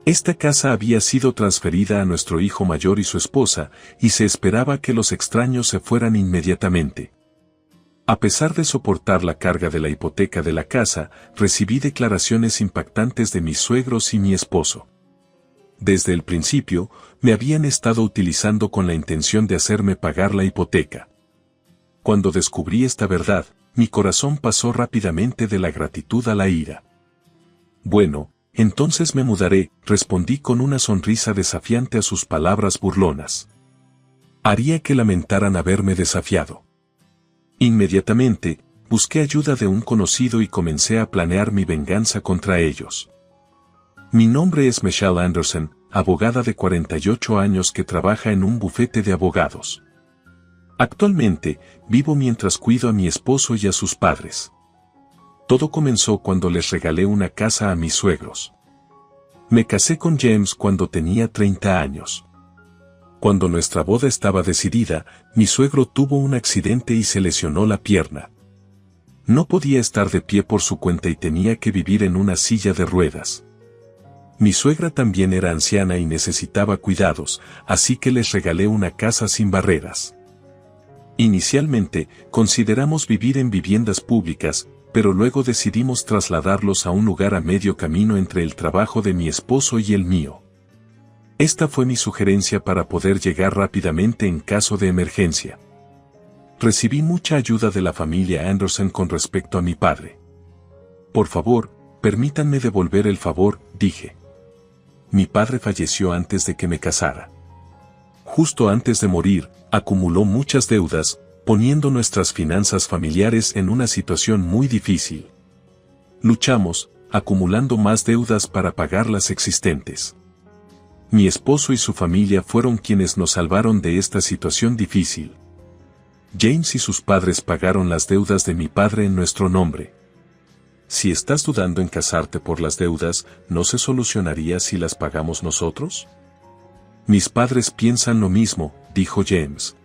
Esta casa había sido transferida a nuestro hijo mayor y su esposa, y se esperaba que los extraños se fueran inmediatamente. A pesar de soportar la carga de la hipoteca de la casa, recibí declaraciones impactantes de mis suegros y mi esposo. Desde el principio, me habían estado utilizando con la intención de hacerme pagar la hipoteca. Cuando descubrí esta verdad, mi corazón pasó rápidamente de la gratitud a la ira. Bueno, entonces me mudaré, respondí con una sonrisa desafiante a sus palabras burlonas. Haría que lamentaran haberme desafiado. Inmediatamente, busqué ayuda de un conocido y comencé a planear mi venganza contra ellos. Mi nombre es Michelle Anderson, abogada de 48 años que trabaja en un bufete de abogados. Actualmente, vivo mientras cuido a mi esposo y a sus padres. Todo comenzó cuando les regalé una casa a mis suegros. Me casé con James cuando tenía 30 años. Cuando nuestra boda estaba decidida, mi suegro tuvo un accidente y se lesionó la pierna. No podía estar de pie por su cuenta y tenía que vivir en una silla de ruedas. Mi suegra también era anciana y necesitaba cuidados, así que les regalé una casa sin barreras. Inicialmente, consideramos vivir en viviendas públicas, pero luego decidimos trasladarlos a un lugar a medio camino entre el trabajo de mi esposo y el mío. Esta fue mi sugerencia para poder llegar rápidamente en caso de emergencia. Recibí mucha ayuda de la familia Anderson con respecto a mi padre. Por favor, permítanme devolver el favor, dije. Mi padre falleció antes de que me casara. Justo antes de morir, acumuló muchas deudas, poniendo nuestras finanzas familiares en una situación muy difícil. Luchamos, acumulando más deudas para pagar las existentes. Mi esposo y su familia fueron quienes nos salvaron de esta situación difícil. James y sus padres pagaron las deudas de mi padre en nuestro nombre. Si estás dudando en casarte por las deudas, ¿no se solucionaría si las pagamos nosotros? Mis padres piensan lo mismo, dijo James.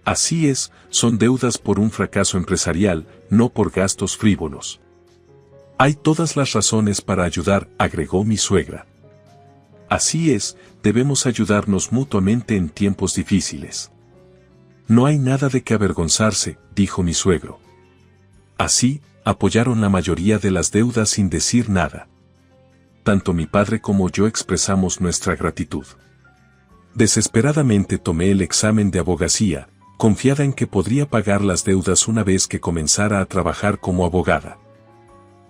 Así es, son deudas por un fracaso empresarial, no por gastos frívolos. Hay todas las razones para ayudar, agregó mi suegra. Así es, debemos ayudarnos mutuamente en tiempos difíciles. No hay nada de qué avergonzarse, dijo mi suegro. Así, apoyaron la mayoría de las deudas sin decir nada. Tanto mi padre como yo expresamos nuestra gratitud. Desesperadamente tomé el examen de abogacía, confiada en que podría pagar las deudas una vez que comenzara a trabajar como abogada.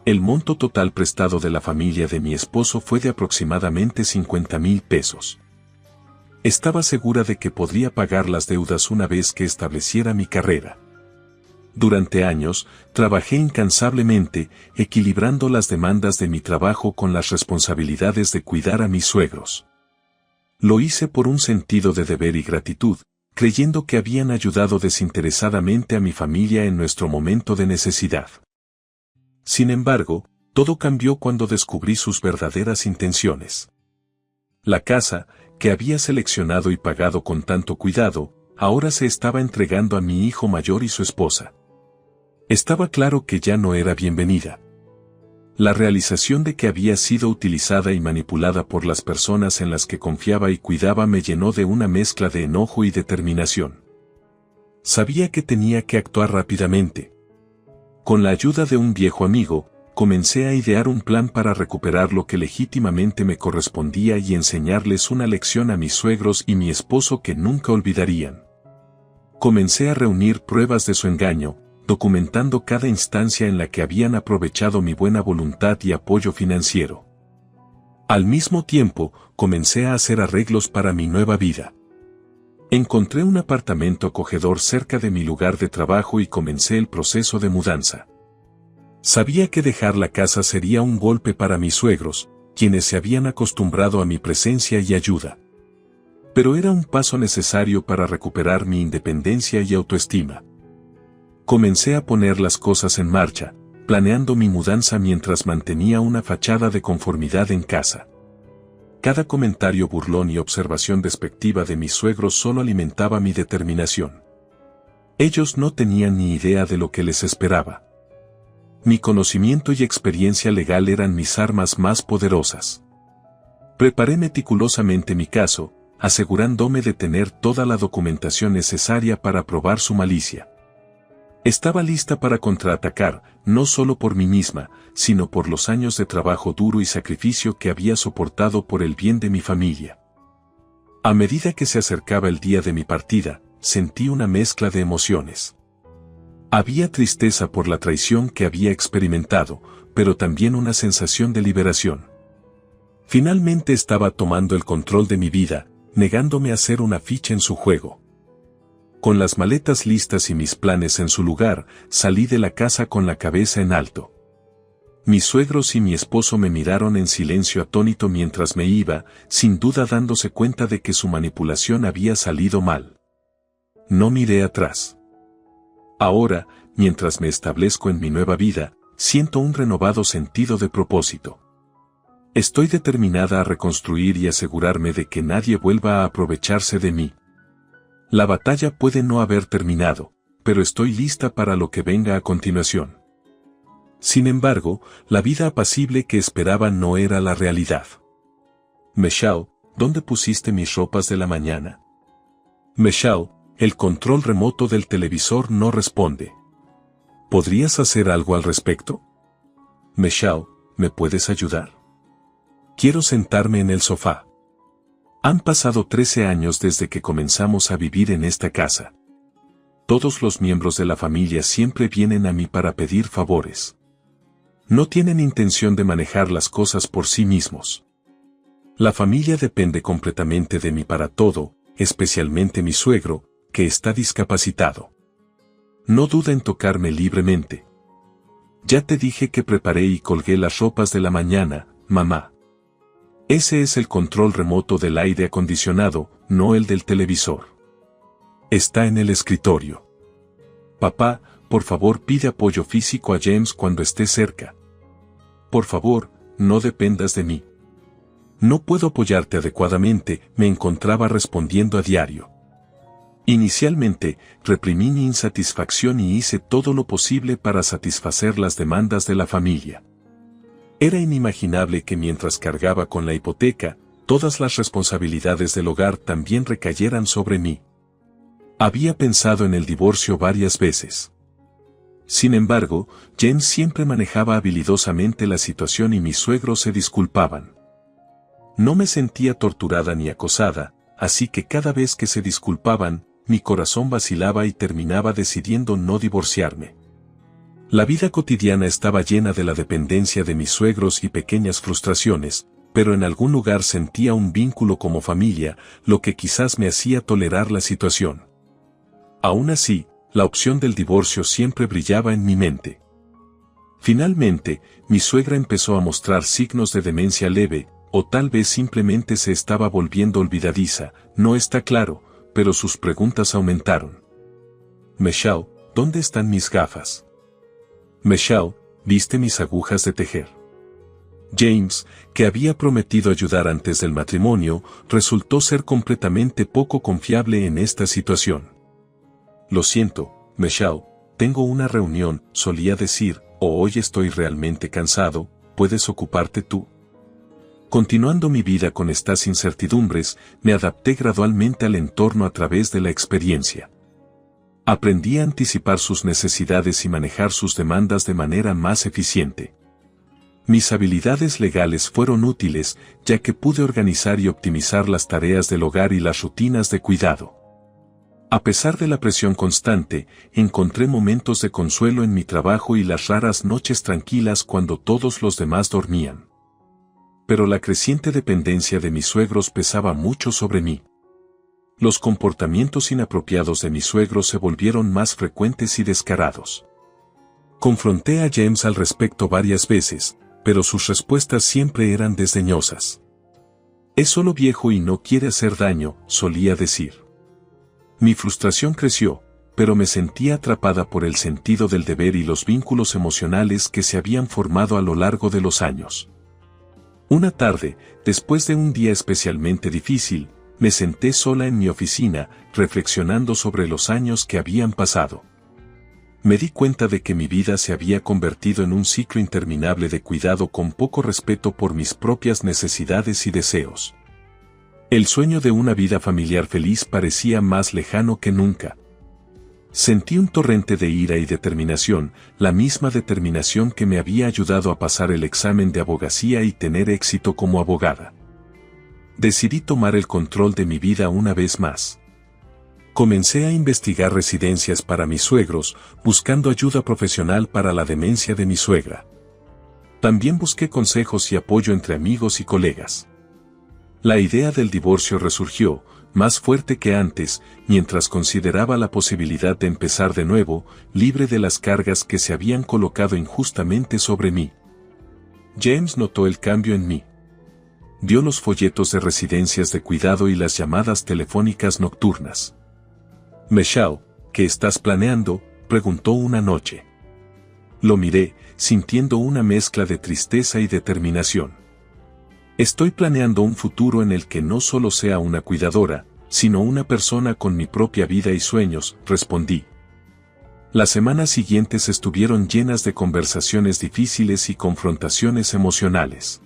El monto total prestado de la familia de mi esposo fue de aproximadamente 50,000 pesos. Estaba segura de que podría pagar las deudas una vez que estableciera mi carrera. Durante años, trabajé incansablemente, equilibrando las demandas de mi trabajo con las responsabilidades de cuidar a mis suegros. Lo hice por un sentido de deber y gratitud, creyendo que habían ayudado desinteresadamente a mi familia en nuestro momento de necesidad. Sin embargo, todo cambió cuando descubrí sus verdaderas intenciones. La casa, que había seleccionado y pagado con tanto cuidado, ahora se estaba entregando a mi hijo mayor y su esposa. Estaba claro que ya no era bienvenida. La realización de que había sido utilizada y manipulada por las personas en las que confiaba y cuidaba me llenó de una mezcla de enojo y determinación. Sabía que tenía que actuar rápidamente. Con la ayuda de un viejo amigo, comencé a idear un plan para recuperar lo que legítimamente me correspondía y enseñarles una lección a mis suegros y mi esposo que nunca olvidarían. Comencé a reunir pruebas de su engaño, documentando cada instancia en la que habían aprovechado mi buena voluntad y apoyo financiero. Al mismo tiempo, comencé a hacer arreglos para mi nueva vida. Encontré un apartamento acogedor cerca de mi lugar de trabajo y comencé el proceso de mudanza. Sabía que dejar la casa sería un golpe para mis suegros, quienes se habían acostumbrado a mi presencia y ayuda. Pero era un paso necesario para recuperar mi independencia y autoestima. Comencé a poner las cosas en marcha, planeando mi mudanza mientras mantenía una fachada de conformidad en casa. Cada comentario burlón y observación despectiva de mis suegros solo alimentaba mi determinación. Ellos no tenían ni idea de lo que les esperaba. Mi conocimiento y experiencia legal eran mis armas más poderosas. Preparé meticulosamente mi caso, asegurándome de tener toda la documentación necesaria para probar su malicia. Estaba lista para contraatacar, no solo por mí misma, sino por los años de trabajo duro y sacrificio que había soportado por el bien de mi familia. A medida que se acercaba el día de mi partida, sentí una mezcla de emociones. Había tristeza por la traición que había experimentado, pero también una sensación de liberación. Finalmente estaba tomando el control de mi vida, negándome a ser una ficha en su juego. Con las maletas listas y mis planes en su lugar, salí de la casa con la cabeza en alto. Mis suegros y mi esposo me miraron en silencio atónito mientras me iba, sin duda dándose cuenta de que su manipulación había salido mal. No miré atrás. Ahora, mientras me establezco en mi nueva vida, siento un renovado sentido de propósito. Estoy determinada a reconstruir y asegurarme de que nadie vuelva a aprovecharse de mí. La batalla puede no haber terminado, pero estoy lista para lo que venga a continuación. Sin embargo, la vida apacible que esperaba no era la realidad. Michelle, ¿dónde pusiste mis ropas de la mañana? Michelle, el control remoto del televisor no responde. ¿Podrías hacer algo al respecto? Michelle, ¿me puedes ayudar? Quiero sentarme en el sofá. Han pasado 13 años desde que comenzamos a vivir en esta casa. Todos los miembros de la familia siempre vienen a mí para pedir favores. No tienen intención de manejar las cosas por sí mismos. La familia depende completamente de mí para todo, especialmente mi suegro, que está discapacitado. No duda en tocarme libremente. Ya te dije que preparé y colgué las ropas de la mañana, mamá. Ese es el control remoto del aire acondicionado, no el del televisor. Está en el escritorio. Papá, por favor pide apoyo físico a James cuando esté cerca. Por favor, no dependas de mí. No puedo apoyarte adecuadamente, me encontraba respondiendo a diario. Inicialmente, reprimí mi insatisfacción y hice todo lo posible para satisfacer las demandas de la familia. Era inimaginable que mientras cargaba con la hipoteca, todas las responsabilidades del hogar también recayeran sobre mí. Había pensado en el divorcio varias veces. Sin embargo, James siempre manejaba habilidosamente la situación y mis suegros se disculpaban. No me sentía torturada ni acosada, así que cada vez que se disculpaban, mi corazón vacilaba y terminaba decidiendo no divorciarme. La vida cotidiana estaba llena de la dependencia de mis suegros y pequeñas frustraciones, pero en algún lugar sentía un vínculo como familia, lo que quizás me hacía tolerar la situación. Aún así, la opción del divorcio siempre brillaba en mi mente. Finalmente, mi suegra empezó a mostrar signos de demencia leve, o tal vez simplemente se estaba volviendo olvidadiza, no está claro, pero sus preguntas aumentaron. Michelle, ¿dónde están mis gafas? Michelle, ¿viste mis agujas de tejer? James, que había prometido ayudar antes del matrimonio, resultó ser completamente poco confiable en esta situación. Lo siento, Michelle, tengo una reunión, solía decir, o hoy estoy realmente cansado, ¿puedes ocuparte tú? Continuando mi vida con estas incertidumbres, me adapté gradualmente al entorno a través de la experiencia. Aprendí a anticipar sus necesidades y manejar sus demandas de manera más eficiente. Mis habilidades legales fueron útiles, ya que pude organizar y optimizar las tareas del hogar y las rutinas de cuidado. A pesar de la presión constante, encontré momentos de consuelo en mi trabajo y las raras noches tranquilas cuando todos los demás dormían. Pero la creciente dependencia de mis suegros pesaba mucho sobre mí. Los comportamientos inapropiados de mis suegros se volvieron más frecuentes y descarados. Confronté a James al respecto varias veces, pero sus respuestas siempre eran desdeñosas. Es solo viejo y no quiere hacer daño, solía decir. Mi frustración creció, pero me sentía atrapada por el sentido del deber y los vínculos emocionales que se habían formado a lo largo de los años. Una tarde, después de un día especialmente difícil, me senté sola en mi oficina, reflexionando sobre los años que habían pasado. Me di cuenta de que mi vida se había convertido en un ciclo interminable de cuidado con poco respeto por mis propias necesidades y deseos. El sueño de una vida familiar feliz parecía más lejano que nunca. Sentí un torrente de ira y determinación, la misma determinación que me había ayudado a pasar el examen de abogacía y tener éxito como abogada. Decidí tomar el control de mi vida una vez más. Comencé a investigar residencias para mis suegros, buscando ayuda profesional para la demencia de mi suegra. También busqué consejos y apoyo entre amigos y colegas. La idea del divorcio resurgió, más fuerte que antes, mientras consideraba la posibilidad de empezar de nuevo, libre de las cargas que se habían colocado injustamente sobre mí. James notó el cambio en mí. Vio los folletos de residencias de cuidado y las llamadas telefónicas nocturnas. «Michelle, ¿qué estás planeando?», preguntó una noche. Lo miré, sintiendo una mezcla de tristeza y determinación. Estoy planeando un futuro en el que no solo sea una cuidadora, sino una persona con mi propia vida y sueños, respondí. Las semanas siguientes estuvieron llenas de conversaciones difíciles y confrontaciones emocionales.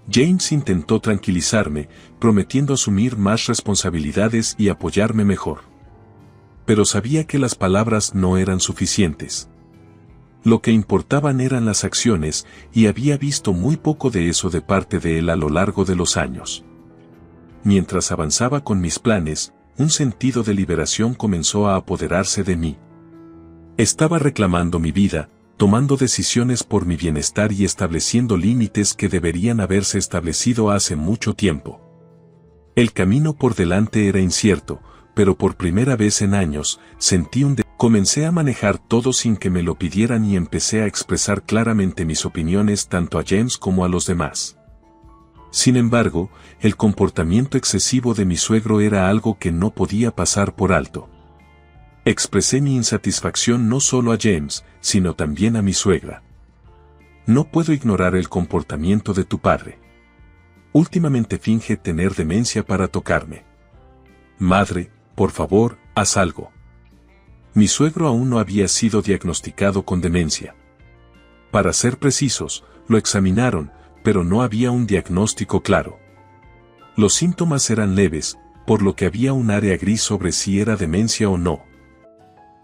James intentó tranquilizarme, prometiendo asumir más responsabilidades y apoyarme mejor. Pero sabía que las palabras no eran suficientes. Lo que importaban eran las acciones, y había visto muy poco de eso de parte de él a lo largo de los años. Mientras avanzaba con mis planes, un sentido de liberación comenzó a apoderarse de mí. Estaba reclamando mi vida, tomando decisiones por mi bienestar y estableciendo límites que deberían haberse establecido hace mucho tiempo. El camino por delante era incierto, pero por primera vez en años, sentí Comencé a manejar todo sin que me lo pidieran y empecé a expresar claramente mis opiniones tanto a James como a los demás. Sin embargo, el comportamiento excesivo de mi suegro era algo que no podía pasar por alto. Expresé mi insatisfacción no solo a James, sino también a mi suegra. No puedo ignorar el comportamiento de tu padre. Últimamente finge tener demencia para tocarme. Madre, por favor, haz algo. Mi suegro aún no había sido diagnosticado con demencia. Para ser precisos, lo examinaron, pero no había un diagnóstico claro. Los síntomas eran leves, por lo que había un área gris sobre si era demencia o no.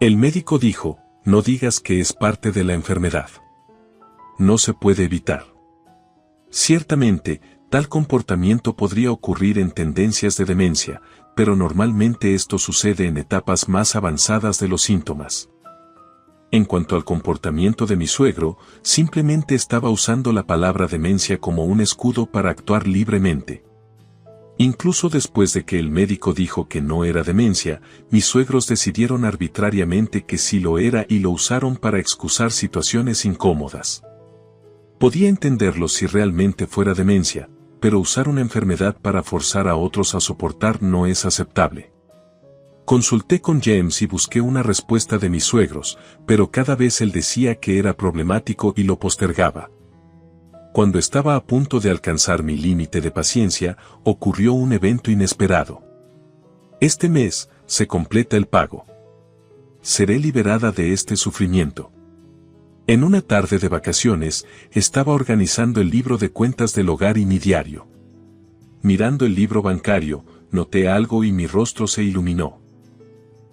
El médico dijo, no digas que es parte de la enfermedad. No se puede evitar. Ciertamente, tal comportamiento podría ocurrir en tendencias de demencia, pero normalmente esto sucede en etapas más avanzadas de los síntomas. En cuanto al comportamiento de mi suegro, simplemente estaba usando la palabra demencia como un escudo para actuar libremente. Incluso después de que el médico dijo que no era demencia, mis suegros decidieron arbitrariamente que sí lo era y lo usaron para excusar situaciones incómodas. Podía entenderlo si realmente fuera demencia, pero usar una enfermedad para forzar a otros a soportar no es aceptable. Consulté con James y busqué una respuesta de mis suegros, pero cada vez él decía que era problemático y lo postergaba. Cuando estaba a punto de alcanzar mi límite de paciencia, ocurrió un evento inesperado. Este mes, se completa el pago. Seré liberada de este sufrimiento. En una tarde de vacaciones, estaba organizando el libro de cuentas del hogar y mi diario. Mirando el libro bancario, noté algo y mi rostro se iluminó.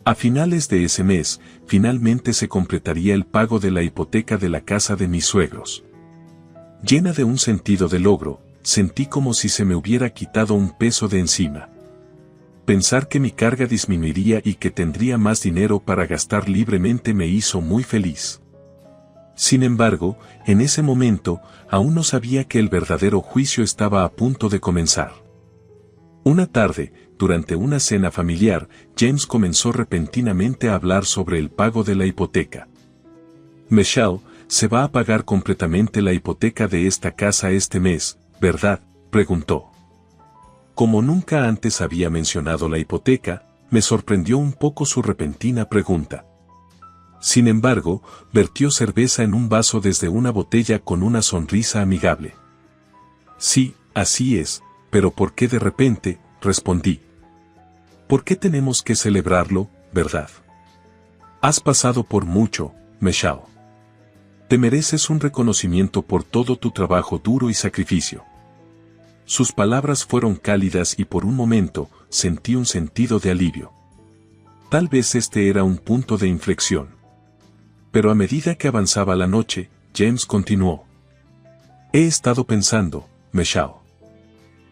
A finales de ese mes, finalmente se completaría el pago de la hipoteca de la casa de mis suegros. Llena de un sentido de logro, sentí como si se me hubiera quitado un peso de encima. Pensar que mi carga disminuiría y que tendría más dinero para gastar libremente me hizo muy feliz. Sin embargo, en ese momento, aún no sabía que el verdadero juicio estaba a punto de comenzar. Una tarde, durante una cena familiar, James comenzó repentinamente a hablar sobre el pago de la hipoteca. «Michelle, se va a pagar completamente la hipoteca de esta casa este mes, ¿verdad?», preguntó. Como nunca antes había mencionado la hipoteca, me sorprendió un poco su repentina pregunta. Sin embargo, vertió cerveza en un vaso desde una botella con una sonrisa amigable. «Sí, así es, pero ¿por qué de repente?», respondí. «¿Por qué tenemos que celebrarlo, verdad? Has pasado por mucho, Michelle. Te mereces un reconocimiento por todo tu trabajo duro y sacrificio. Sus palabras fueron cálidas y por un momento sentí un sentido de alivio. Tal vez este era un punto de inflexión. Pero a medida que avanzaba la noche, James continuó. He estado pensando, Michelle.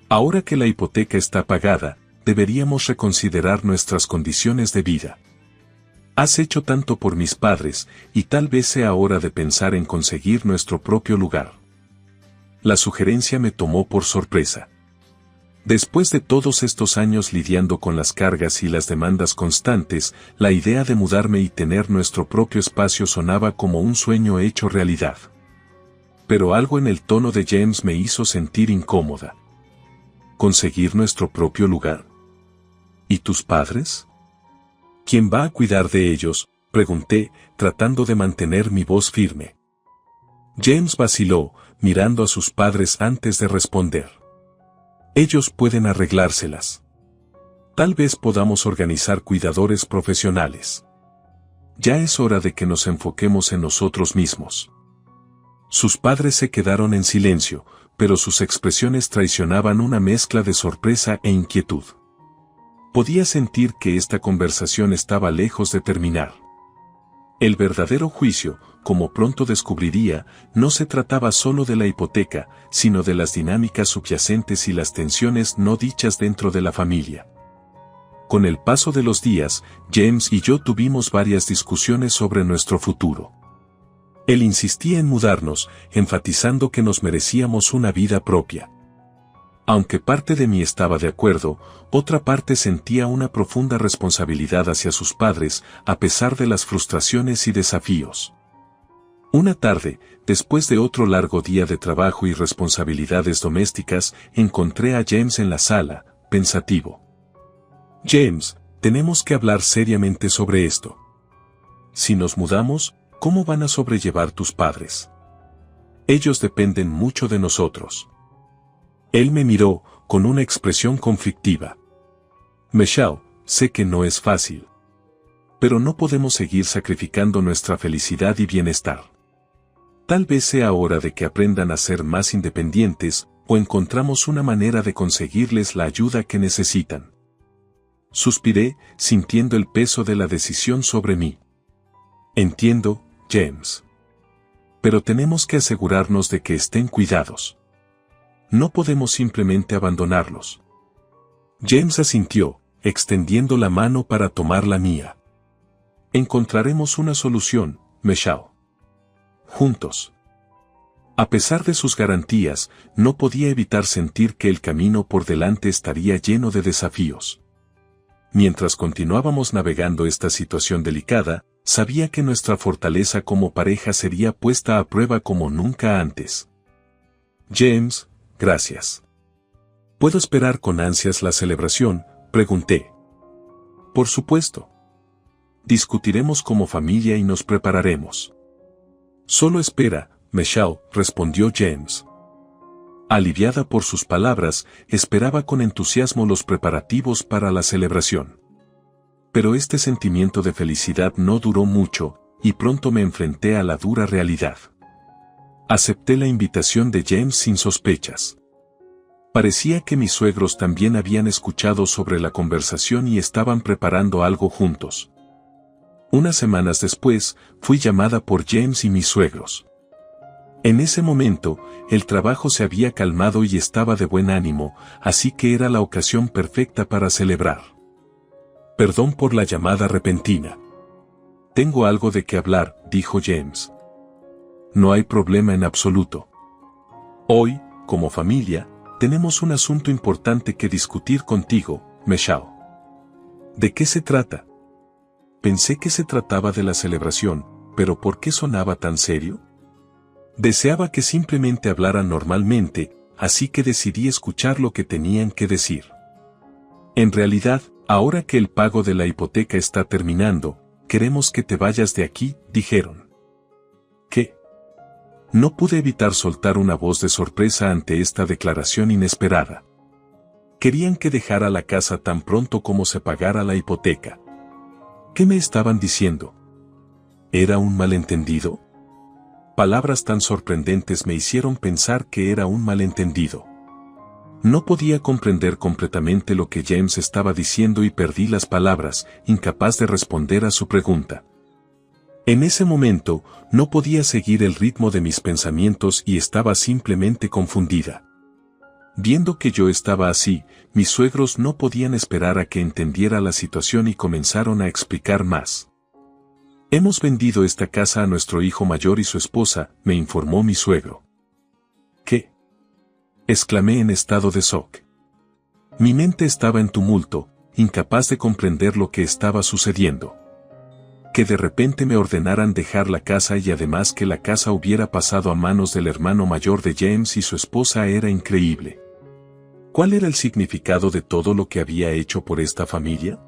Ahora que la hipoteca está pagada, deberíamos reconsiderar nuestras condiciones de vida. Has hecho tanto por mis padres, y tal vez sea hora de pensar en conseguir nuestro propio lugar. La sugerencia me tomó por sorpresa. Después de todos estos años lidiando con las cargas y las demandas constantes, la idea de mudarme y tener nuestro propio espacio sonaba como un sueño hecho realidad. Pero algo en el tono de James me hizo sentir incómoda. ¿Conseguir nuestro propio lugar? ¿Y tus padres? ¿Quién va a cuidar de ellos?, pregunté, tratando de mantener mi voz firme. James vaciló, mirando a sus padres antes de responder. Ellos pueden arreglárselas. Tal vez podamos organizar cuidadores profesionales. Ya es hora de que nos enfoquemos en nosotros mismos. Sus padres se quedaron en silencio, pero sus expresiones traicionaban una mezcla de sorpresa e inquietud. Podía sentir que esta conversación estaba lejos de terminar. El verdadero juicio, como pronto descubriría, no se trataba solo de la hipoteca, sino de las dinámicas subyacentes y las tensiones no dichas dentro de la familia. Con el paso de los días, James y yo tuvimos varias discusiones sobre nuestro futuro. Él insistía en mudarnos, enfatizando que nos merecíamos una vida propia. Aunque parte de mí estaba de acuerdo, otra parte sentía una profunda responsabilidad hacia sus padres, a pesar de las frustraciones y desafíos. Una tarde, después de otro largo día de trabajo y responsabilidades domésticas, encontré a James en la sala, pensativo. James, tenemos que hablar seriamente sobre esto. Si nos mudamos, ¿cómo van a sobrellevar tus padres? Ellos dependen mucho de nosotros. Él me miró, con una expresión conflictiva. Michelle, sé que no es fácil. Pero no podemos seguir sacrificando nuestra felicidad y bienestar. Tal vez sea hora de que aprendan a ser más independientes, o encontramos una manera de conseguirles la ayuda que necesitan. Suspiré, sintiendo el peso de la decisión sobre mí. Entiendo, James. Pero tenemos que asegurarnos de que estén cuidados. No podemos simplemente abandonarlos. James asintió, extendiendo la mano para tomar la mía. Encontraremos una solución, Michelle. Juntos. A pesar de sus garantías, no podía evitar sentir que el camino por delante estaría lleno de desafíos. Mientras continuábamos navegando esta situación delicada, sabía que nuestra fortaleza como pareja sería puesta a prueba como nunca antes. James, gracias. ¿Puedo esperar con ansias la celebración?, pregunté. Por supuesto. Discutiremos como familia y nos prepararemos. Solo espera, Michelle, respondió James. Aliviada por sus palabras, esperaba con entusiasmo los preparativos para la celebración. Pero este sentimiento de felicidad no duró mucho, y pronto me enfrenté a la dura realidad. Acepté la invitación de James sin sospechas. Parecía que mis suegros también habían escuchado sobre la conversación y estaban preparando algo juntos. Unas semanas después, fui llamada por James y mis suegros. En ese momento, el trabajo se había calmado y estaba de buen ánimo, así que era la ocasión perfecta para celebrar. Perdón por la llamada repentina. Tengo algo de qué hablar, dijo James. No hay problema en absoluto. Hoy, como familia, tenemos un asunto importante que discutir contigo, Michelle. ¿De qué se trata? Pensé que se trataba de la celebración, pero ¿por qué sonaba tan serio? Deseaba que simplemente hablaran normalmente, así que decidí escuchar lo que tenían que decir. En realidad, ahora que el pago de la hipoteca está terminando, queremos que te vayas de aquí, dijeron. ¿Qué? No pude evitar soltar una voz de sorpresa ante esta declaración inesperada. Querían que dejara la casa tan pronto como se pagara la hipoteca. ¿Qué me estaban diciendo? ¿Era un malentendido? Palabras tan sorprendentes me hicieron pensar que era un malentendido. No podía comprender completamente lo que James estaba diciendo y perdí las palabras, incapaz de responder a su pregunta. En ese momento, no podía seguir el ritmo de mis pensamientos y estaba simplemente confundida. Viendo que yo estaba así, mis suegros no podían esperar a que entendiera la situación y comenzaron a explicar más. Hemos vendido esta casa a nuestro hijo mayor y su esposa, me informó mi suegro. ¿Qué? Exclamé en estado de shock. Mi mente estaba en tumulto, incapaz de comprender lo que estaba sucediendo. Que de repente me ordenaran dejar la casa y además que la casa hubiera pasado a manos del hermano mayor de James y su esposa era increíble. ¿Cuál era el significado de todo lo que había hecho por esta familia?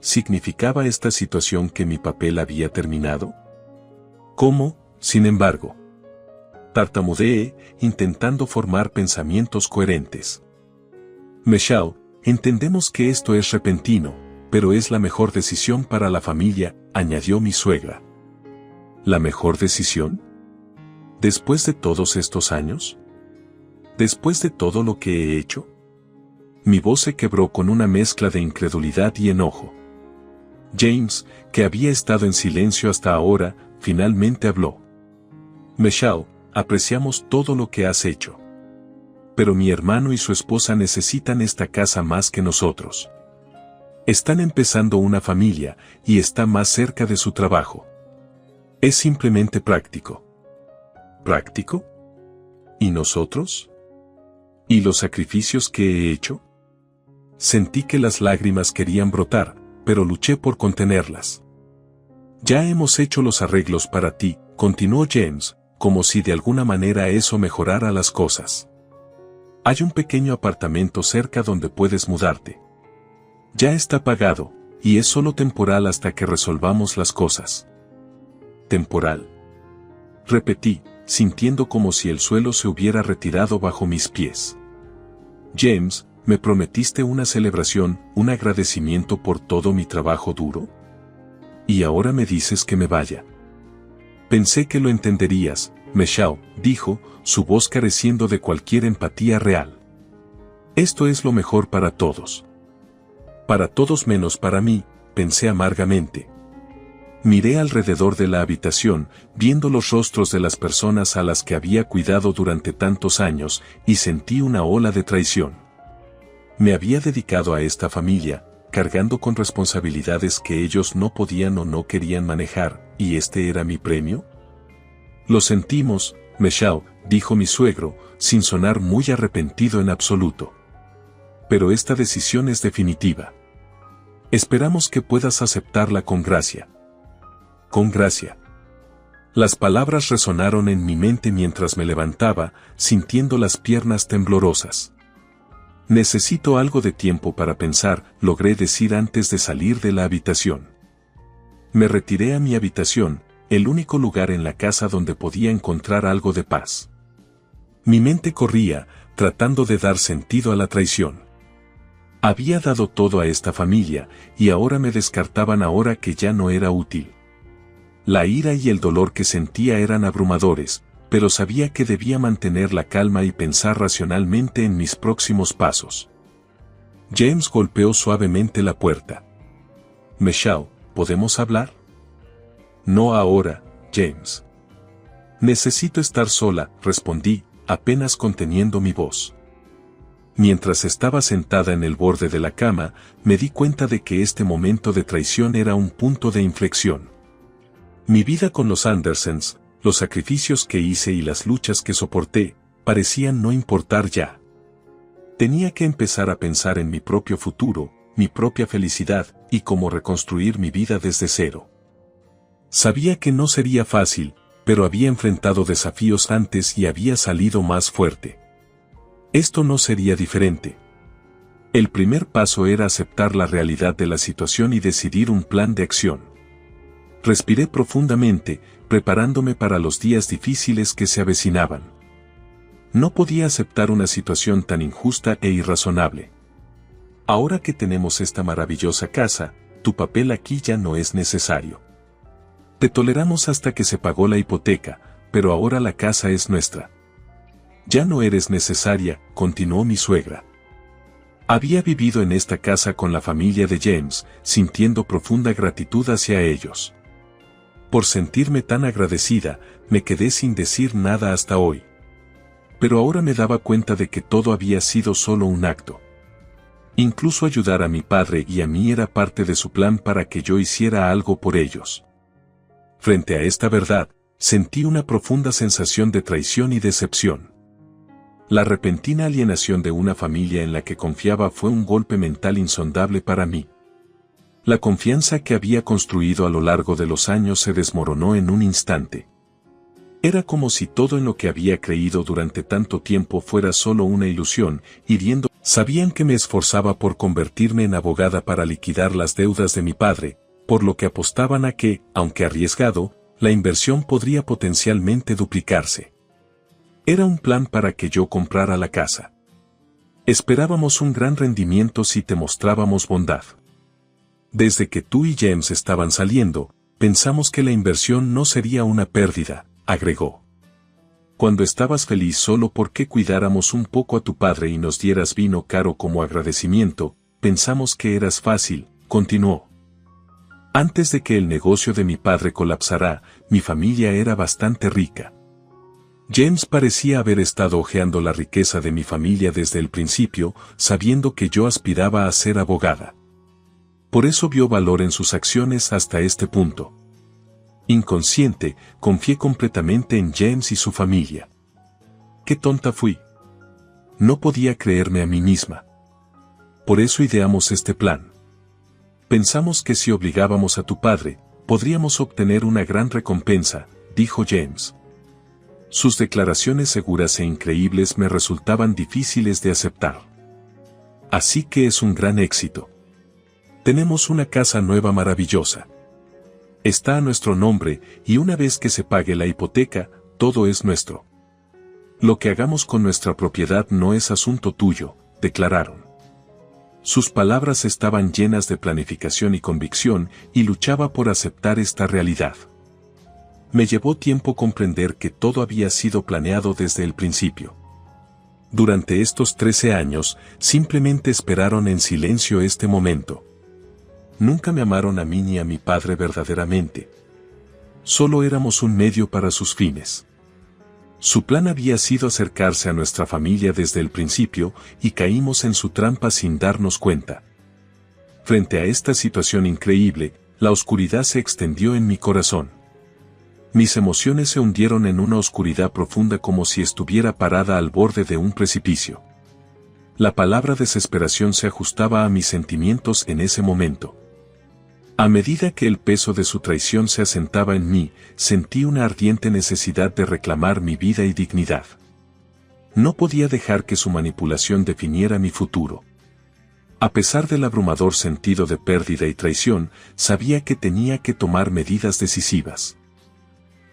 ¿Significaba esta situación que mi papel había terminado? ¿Cómo, sin embargo? Tartamudeé, intentando formar pensamientos coherentes. Michelle, entendemos que esto es repentino, pero es la mejor decisión para la familia, añadió mi suegra. ¿La mejor decisión? ¿Después de todos estos años? ¿Después de todo lo que he hecho? Mi voz se quebró con una mezcla de incredulidad y enojo. James, que había estado en silencio hasta ahora, finalmente habló. Michelle, apreciamos todo lo que has hecho. Pero mi hermano y su esposa necesitan esta casa más que nosotros. Están empezando una familia y está más cerca de su trabajo. Es simplemente práctico. ¿Práctico? ¿Y nosotros? ¿Y los sacrificios que he hecho? Sentí que las lágrimas querían brotar, pero luché por contenerlas. Ya hemos hecho los arreglos para ti, continuó James, como si de alguna manera eso mejorara las cosas. Hay un pequeño apartamento cerca donde puedes mudarte. Ya está pagado, y es solo temporal hasta que resolvamos las cosas. ¿Temporal? Repetí, sintiendo como si el suelo se hubiera retirado bajo mis pies. James, ¿me prometiste una celebración, un agradecimiento por todo mi trabajo duro? ¿Y ahora me dices que me vaya? Pensé que lo entenderías, Michelle, dijo, su voz careciendo de cualquier empatía real. Esto es lo mejor para todos. Para todos menos para mí, pensé amargamente. Miré alrededor de la habitación, viendo los rostros de las personas a las que había cuidado durante tantos años, y sentí una ola de traición. Me había dedicado a esta familia, cargando con responsabilidades que ellos no podían o no querían manejar, ¿y este era mi premio? Lo sentimos, Michelle, dijo mi suegro, sin sonar muy arrepentido en absoluto. Pero esta decisión es definitiva. Esperamos que puedas aceptarla con gracia. Con gracia. Las palabras resonaron en mi mente mientras me levantaba, sintiendo las piernas temblorosas. Necesito algo de tiempo para pensar, logré decir antes de salir de la habitación. Me retiré a mi habitación, el único lugar en la casa donde podía encontrar algo de paz. Mi mente corría, tratando de dar sentido a la traición. Había dado todo a esta familia, y ahora me descartaban ahora que ya no era útil. La ira y el dolor que sentía eran abrumadores, pero sabía que debía mantener la calma y pensar racionalmente en mis próximos pasos. James golpeó suavemente la puerta. Michelle, ¿podemos hablar? No ahora, James. Necesito estar sola, respondí, apenas conteniendo mi voz. Mientras estaba sentada en el borde de la cama, me di cuenta de que este momento de traición era un punto de inflexión. Mi vida con los Andersons, los sacrificios que hice y las luchas que soporté, parecían no importar ya. Tenía que empezar a pensar en mi propio futuro, mi propia felicidad, y cómo reconstruir mi vida desde cero. Sabía que no sería fácil, pero había enfrentado desafíos antes y había salido más fuerte. Esto no sería diferente. El primer paso era aceptar la realidad de la situación y decidir un plan de acción. Respiré profundamente, preparándome para los días difíciles que se avecinaban. No podía aceptar una situación tan injusta e irrazonable. Ahora que tenemos esta maravillosa casa, tu papel aquí ya no es necesario. Te toleramos hasta que se pagó la hipoteca, pero ahora la casa es nuestra. Ya no eres necesaria, continuó mi suegra. Había vivido en esta casa con la familia de James, sintiendo profunda gratitud hacia ellos. Por sentirme tan agradecida, me quedé sin decir nada hasta hoy. Pero ahora me daba cuenta de que todo había sido solo un acto. Incluso ayudar a mi padre y a mí era parte de su plan para que yo hiciera algo por ellos. Frente a esta verdad, sentí una profunda sensación de traición y decepción. La repentina alienación de una familia en la que confiaba fue un golpe mental insondable para mí. La confianza que había construido a lo largo de los años se desmoronó en un instante. Era como si todo en lo que había creído durante tanto tiempo fuera solo una ilusión, hiriendo. Sabían que me esforzaba por convertirme en abogada para liquidar las deudas de mi padre, por lo que apostaban a que, aunque arriesgado, la inversión podría potencialmente duplicarse. Era un plan para que yo comprara la casa. Esperábamos un gran rendimiento si te mostrábamos bondad. Desde que tú y James estaban saliendo, pensamos que la inversión no sería una pérdida, agregó. Cuando estabas feliz solo porque cuidáramos un poco a tu padre y nos dieras vino caro como agradecimiento, pensamos que eras fácil, continuó. Antes de que el negocio de mi padre colapsara, mi familia era bastante rica. James parecía haber estado hojeando la riqueza de mi familia desde el principio, sabiendo que yo aspiraba a ser abogada. Por eso vio valor en sus acciones hasta este punto. Inconsciente, confié completamente en James y su familia. ¡Qué tonta fui! No podía creerme a mí misma. Por eso ideamos este plan. Pensamos que si obligábamos a tu padre, podríamos obtener una gran recompensa, dijo James. Sus declaraciones seguras e increíbles me resultaban difíciles de aceptar. Así que es un gran éxito. Tenemos una casa nueva maravillosa. Está a nuestro nombre, y una vez que se pague la hipoteca, todo es nuestro. Lo que hagamos con nuestra propiedad no es asunto tuyo, declararon. Sus palabras estaban llenas de planificación y convicción, y luchaba por aceptar esta realidad. Me llevó tiempo comprender que todo había sido planeado desde el principio. Durante estos 13 años, simplemente esperaron en silencio este momento. Nunca me amaron a mí ni a mi padre verdaderamente. Solo éramos un medio para sus fines. Su plan había sido acercarse a nuestra familia desde el principio y caímos en su trampa sin darnos cuenta. Frente a esta situación increíble, la oscuridad se extendió en mi corazón. Mis emociones se hundieron en una oscuridad profunda como si estuviera parada al borde de un precipicio. La palabra desesperación se ajustaba a mis sentimientos en ese momento. A medida que el peso de su traición se asentaba en mí, sentí una ardiente necesidad de reclamar mi vida y dignidad. No podía dejar que su manipulación definiera mi futuro. A pesar del abrumador sentido de pérdida y traición, sabía que tenía que tomar medidas decisivas.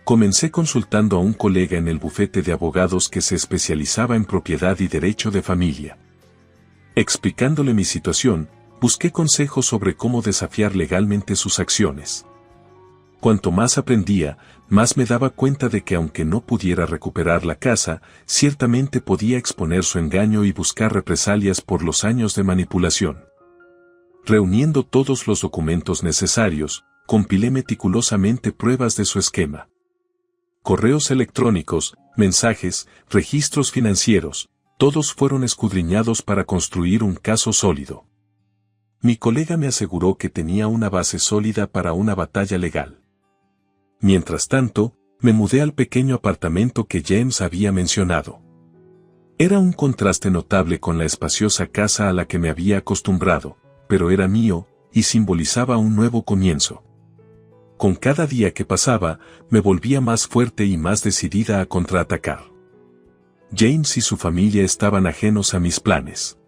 Comencé consultando a un colega en el bufete de abogados que se especializaba en propiedad y derecho de familia. Explicándole mi situación, busqué consejos sobre cómo desafiar legalmente sus acciones. Cuanto más aprendía, más me daba cuenta de que aunque no pudiera recuperar la casa, ciertamente podía exponer su engaño y buscar represalias por los años de manipulación. Reuniendo todos los documentos necesarios, compilé meticulosamente pruebas de su esquema. Correos electrónicos, mensajes, registros financieros, todos fueron escudriñados para construir un caso sólido. Mi colega me aseguró que tenía una base sólida para una batalla legal. Mientras tanto, me mudé al pequeño apartamento que James había mencionado. Era un contraste notable con la espaciosa casa a la que me había acostumbrado, pero era mío, y simbolizaba un nuevo comienzo. Con cada día que pasaba, me volvía más fuerte y más decidida a contraatacar. James y su familia estaban ajenos a mis planes.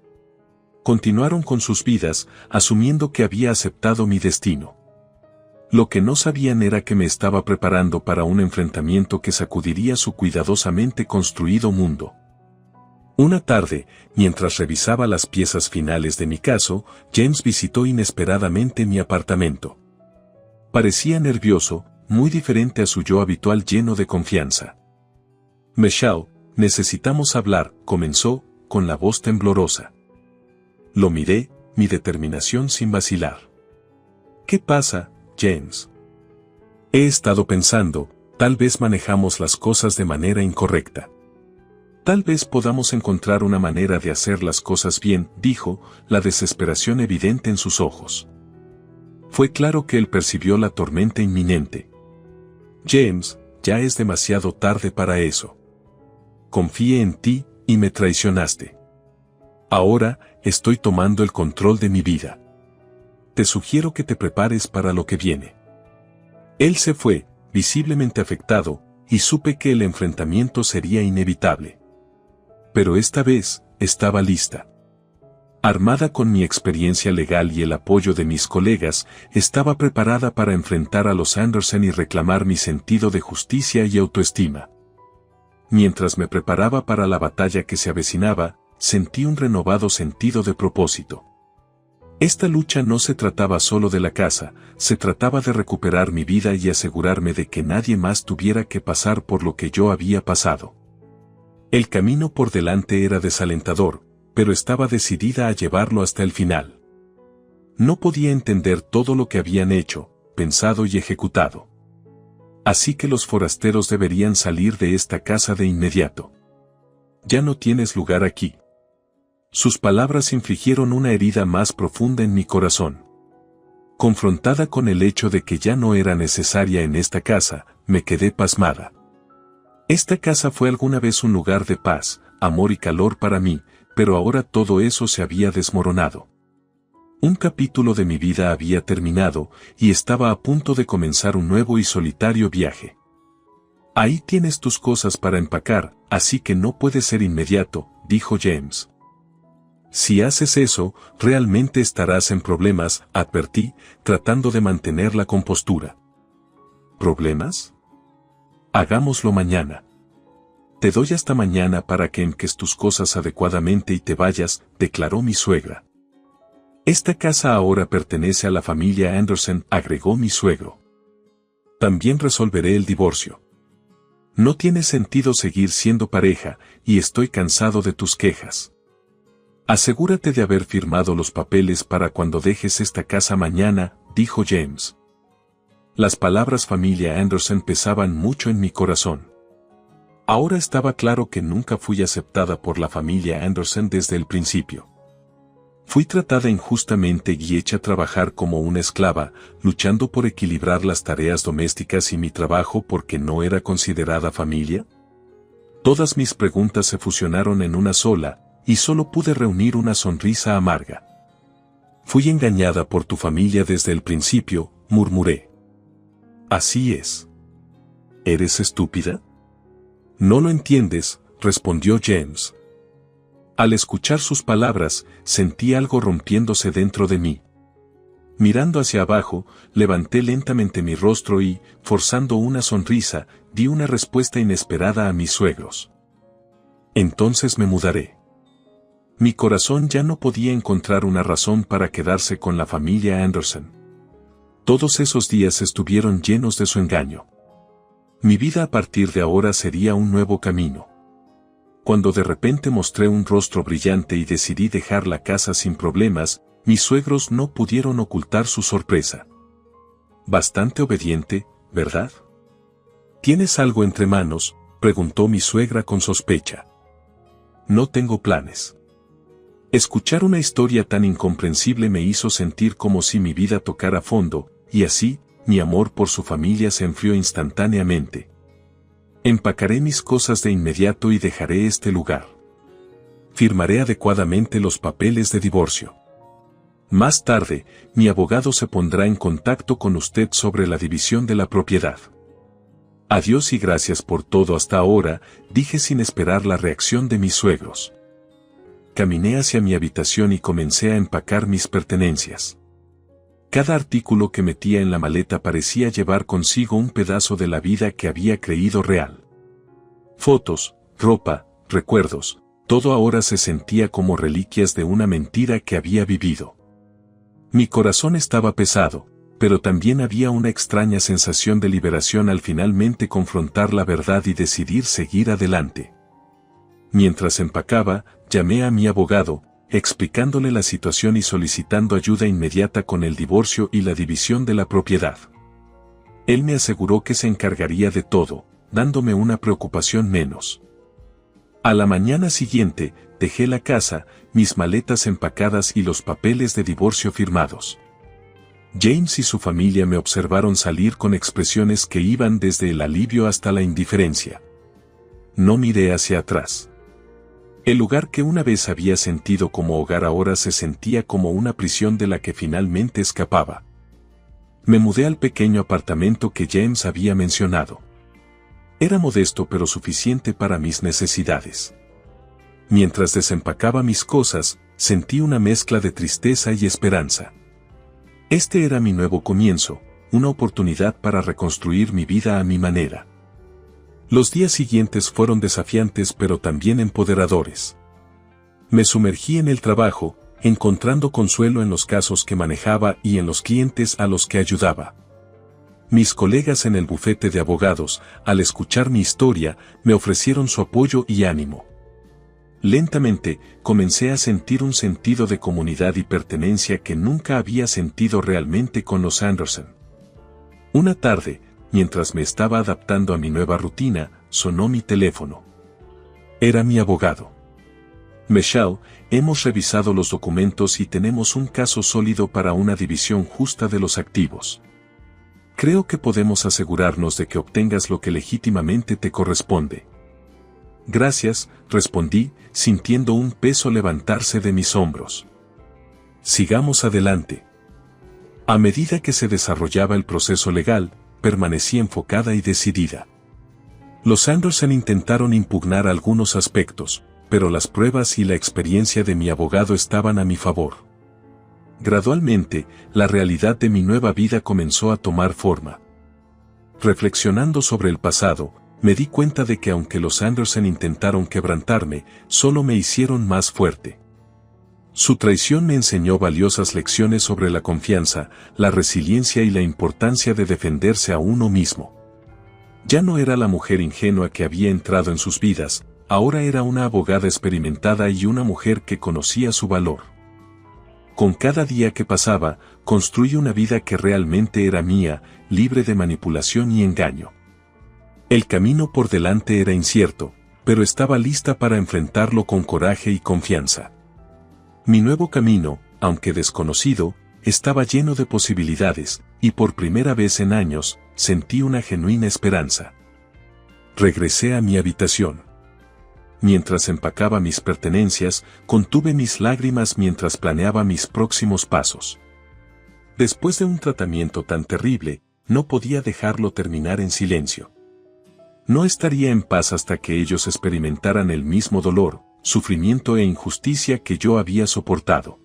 Continuaron con sus vidas, asumiendo que había aceptado mi destino. Lo que no sabían era que me estaba preparando para un enfrentamiento que sacudiría su cuidadosamente construido mundo. Una tarde, mientras revisaba las piezas finales de mi caso, James visitó inesperadamente mi apartamento. Parecía nervioso, muy diferente a su yo habitual lleno de confianza. Michelle, necesitamos hablar, comenzó, con la voz temblorosa. Lo miré, mi determinación sin vacilar. ¿Qué pasa, James? He estado pensando, tal vez manejamos las cosas de manera incorrecta. Tal vez podamos encontrar una manera de hacer las cosas bien, dijo, la desesperación evidente en sus ojos. Fue claro que él percibió la tormenta inminente. James, ya es demasiado tarde para eso. Confié en ti, y me traicionaste. Ahora, estoy tomando el control de mi vida. Te sugiero que te prepares para lo que viene. Él se fue, visiblemente afectado, y supe que el enfrentamiento sería inevitable. Pero esta vez, estaba lista. Armada con mi experiencia legal y el apoyo de mis colegas, estaba preparada para enfrentar a los Anderson y reclamar mi sentido de justicia y autoestima. Mientras me preparaba para la batalla que se avecinaba, sentí un renovado sentido de propósito. Esta lucha no se trataba solo de la casa, se trataba de recuperar mi vida y asegurarme de que nadie más tuviera que pasar por lo que yo había pasado. El camino por delante era desalentador, pero estaba decidida a llevarlo hasta el final. No podía entender todo lo que habían hecho, pensado y ejecutado. Así que los forasteros deberían salir de esta casa de inmediato. Ya no tienes lugar aquí. Sus palabras infligieron una herida más profunda en mi corazón. Confrontada con el hecho de que ya no era necesaria en esta casa, me quedé pasmada. Esta casa fue alguna vez un lugar de paz, amor y calor para mí, pero ahora todo eso se había desmoronado. Un capítulo de mi vida había terminado, y estaba a punto de comenzar un nuevo y solitario viaje. Ahí tienes tus cosas para empacar, así que no puede ser inmediato, dijo James. Si haces eso, realmente estarás en problemas, advertí, tratando de mantener la compostura. ¿Problemas? Hagámoslo mañana. Te doy hasta mañana para que empaques tus cosas adecuadamente y te vayas, declaró mi suegra. Esta casa ahora pertenece a la familia Anderson, agregó mi suegro. También resolveré el divorcio. No tiene sentido seguir siendo pareja, y estoy cansado de tus quejas. Asegúrate de haber firmado los papeles para cuando dejes esta casa mañana, dijo James. Las palabras familia Anderson pesaban mucho en mi corazón. Ahora estaba claro que nunca fui aceptada por la familia Anderson desde el principio. Fui tratada injustamente y hecha a trabajar como una esclava, luchando por equilibrar las tareas domésticas y mi trabajo porque no era considerada familia. Todas mis preguntas se fusionaron en una sola, y solo pude reunir una sonrisa amarga. Fui engañada por tu familia desde el principio, murmuré. Así es. ¿Eres estúpida? No lo entiendes, respondió James. Al escuchar sus palabras, sentí algo rompiéndose dentro de mí. Mirando hacia abajo, levanté lentamente mi rostro y, forzando una sonrisa, di una respuesta inesperada a mis suegros. Entonces me mudaré. Mi corazón ya no podía encontrar una razón para quedarse con la familia Anderson. Todos esos días estuvieron llenos de su engaño. Mi vida a partir de ahora sería un nuevo camino. Cuando de repente mostré un rostro brillante y decidí dejar la casa sin problemas, mis suegros no pudieron ocultar su sorpresa. Bastante obediente, ¿verdad? ¿Tienes algo entre manos?, preguntó mi suegra con sospecha. No tengo planes. Escuchar una historia tan incomprensible me hizo sentir como si mi vida tocara fondo, y así, mi amor por su familia se enfrió instantáneamente. Empacaré mis cosas de inmediato y dejaré este lugar. Firmaré adecuadamente los papeles de divorcio. Más tarde, mi abogado se pondrá en contacto con usted sobre la división de la propiedad. Adiós y gracias por todo hasta ahora, dije sin esperar la reacción de mis suegros. Caminé hacia mi habitación y comencé a empacar mis pertenencias. Cada artículo que metía en la maleta parecía llevar consigo un pedazo de la vida que había creído real. Fotos, ropa, recuerdos, todo ahora se sentía como reliquias de una mentira que había vivido. Mi corazón estaba pesado, pero también había una extraña sensación de liberación al finalmente confrontar la verdad y decidir seguir adelante. Mientras empacaba, llamé a mi abogado, explicándole la situación y solicitando ayuda inmediata con el divorcio y la división de la propiedad. Él me aseguró que se encargaría de todo, dándome una preocupación menos. A la mañana siguiente, dejé la casa, mis maletas empacadas y los papeles de divorcio firmados. James y su familia me observaron salir con expresiones que iban desde el alivio hasta la indiferencia. No miré hacia atrás. El lugar que una vez había sentido como hogar ahora se sentía como una prisión de la que finalmente escapaba. Me mudé al pequeño apartamento que James había mencionado. Era modesto pero suficiente para mis necesidades. Mientras desempacaba mis cosas, sentí una mezcla de tristeza y esperanza. Este era mi nuevo comienzo, una oportunidad para reconstruir mi vida a mi manera. Los días siguientes fueron desafiantes pero también empoderadores. Me sumergí en el trabajo, encontrando consuelo en los casos que manejaba y en los clientes a los que ayudaba. Mis colegas en el bufete de abogados, al escuchar mi historia, me ofrecieron su apoyo y ánimo. Lentamente, comencé a sentir un sentido de comunidad y pertenencia que nunca había sentido realmente con los Anderson. Una tarde, mientras me estaba adaptando a mi nueva rutina, sonó mi teléfono. Era mi abogado. Michelle, hemos revisado los documentos y tenemos un caso sólido para una división justa de los activos. Creo que podemos asegurarnos de que obtengas lo que legítimamente te corresponde. Gracias, respondí, sintiendo un peso levantarse de mis hombros. Sigamos adelante. A medida que se desarrollaba el proceso legal, permanecí enfocada y decidida. Los Anderson intentaron impugnar algunos aspectos, pero las pruebas y la experiencia de mi abogado estaban a mi favor. Gradualmente, la realidad de mi nueva vida comenzó a tomar forma. Reflexionando sobre el pasado, me di cuenta de que aunque los Anderson intentaron quebrantarme, solo me hicieron más fuerte. Su traición me enseñó valiosas lecciones sobre la confianza, la resiliencia y la importancia de defenderse a uno mismo. Ya no era la mujer ingenua que había entrado en sus vidas, ahora era una abogada experimentada y una mujer que conocía su valor. Con cada día que pasaba, construí una vida que realmente era mía, libre de manipulación y engaño. El camino por delante era incierto, pero estaba lista para enfrentarlo con coraje y confianza. Mi nuevo camino, aunque desconocido, estaba lleno de posibilidades, y por primera vez en años, sentí una genuina esperanza. Regresé a mi habitación. Mientras empacaba mis pertenencias, contuve mis lágrimas mientras planeaba mis próximos pasos. Después de un tratamiento tan terrible, no podía dejarlo terminar en silencio. No estaría en paz hasta que ellos experimentaran el mismo dolor, sufrimiento e injusticia que yo había soportado.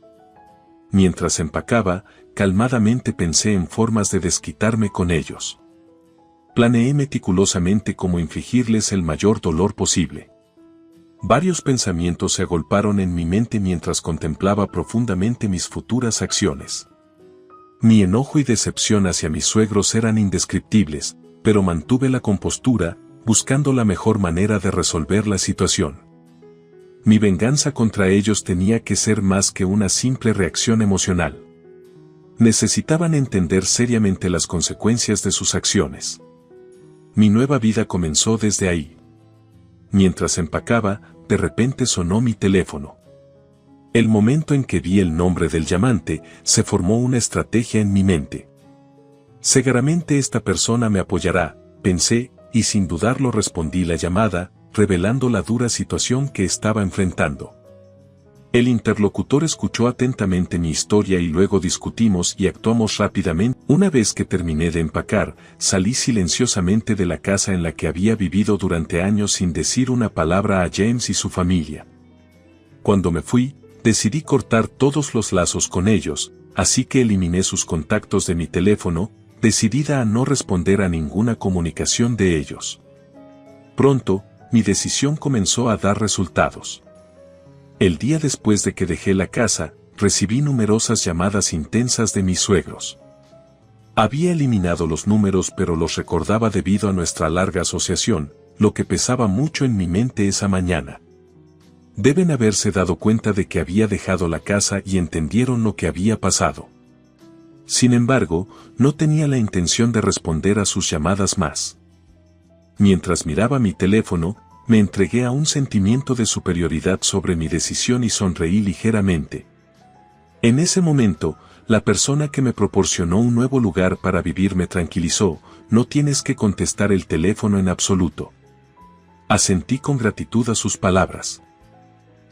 Mientras empacaba, calmadamente pensé en formas de desquitarme con ellos. Planeé meticulosamente cómo infligirles el mayor dolor posible. Varios pensamientos se agolparon en mi mente mientras contemplaba profundamente mis futuras acciones. Mi enojo y decepción hacia mis suegros eran indescriptibles, pero mantuve la compostura, buscando la mejor manera de resolver la situación. Mi venganza contra ellos tenía que ser más que una simple reacción emocional. Necesitaban entender seriamente las consecuencias de sus acciones. Mi nueva vida comenzó desde ahí. Mientras empacaba, de repente sonó mi teléfono. El momento en que vi el nombre del llamante, se formó una estrategia en mi mente. Seguramente esta persona me apoyará, pensé, y sin dudarlo respondí la llamada, revelando la dura situación que estaba enfrentando. El interlocutor escuchó atentamente mi historia y luego discutimos y actuamos rápidamente. Una vez que terminé de empacar, salí silenciosamente de la casa en la que había vivido durante años sin decir una palabra a James y su familia. Cuando me fui, decidí cortar todos los lazos con ellos, así que eliminé sus contactos de mi teléfono, decidida a no responder a ninguna comunicación de ellos. Pronto, mi decisión comenzó a dar resultados. El día después de que dejé la casa, recibí numerosas llamadas intensas de mis suegros. Había eliminado los números pero los recordaba debido a nuestra larga asociación, lo que pesaba mucho en mi mente esa mañana. Deben haberse dado cuenta de que había dejado la casa y entendieron lo que había pasado. Sin embargo, no tenía la intención de responder a sus llamadas más. Mientras miraba mi teléfono, me entregué a un sentimiento de superioridad sobre mi decisión y sonreí ligeramente. En ese momento, la persona que me proporcionó un nuevo lugar para vivir me tranquilizó: no tienes que contestar el teléfono en absoluto. Asentí con gratitud a sus palabras.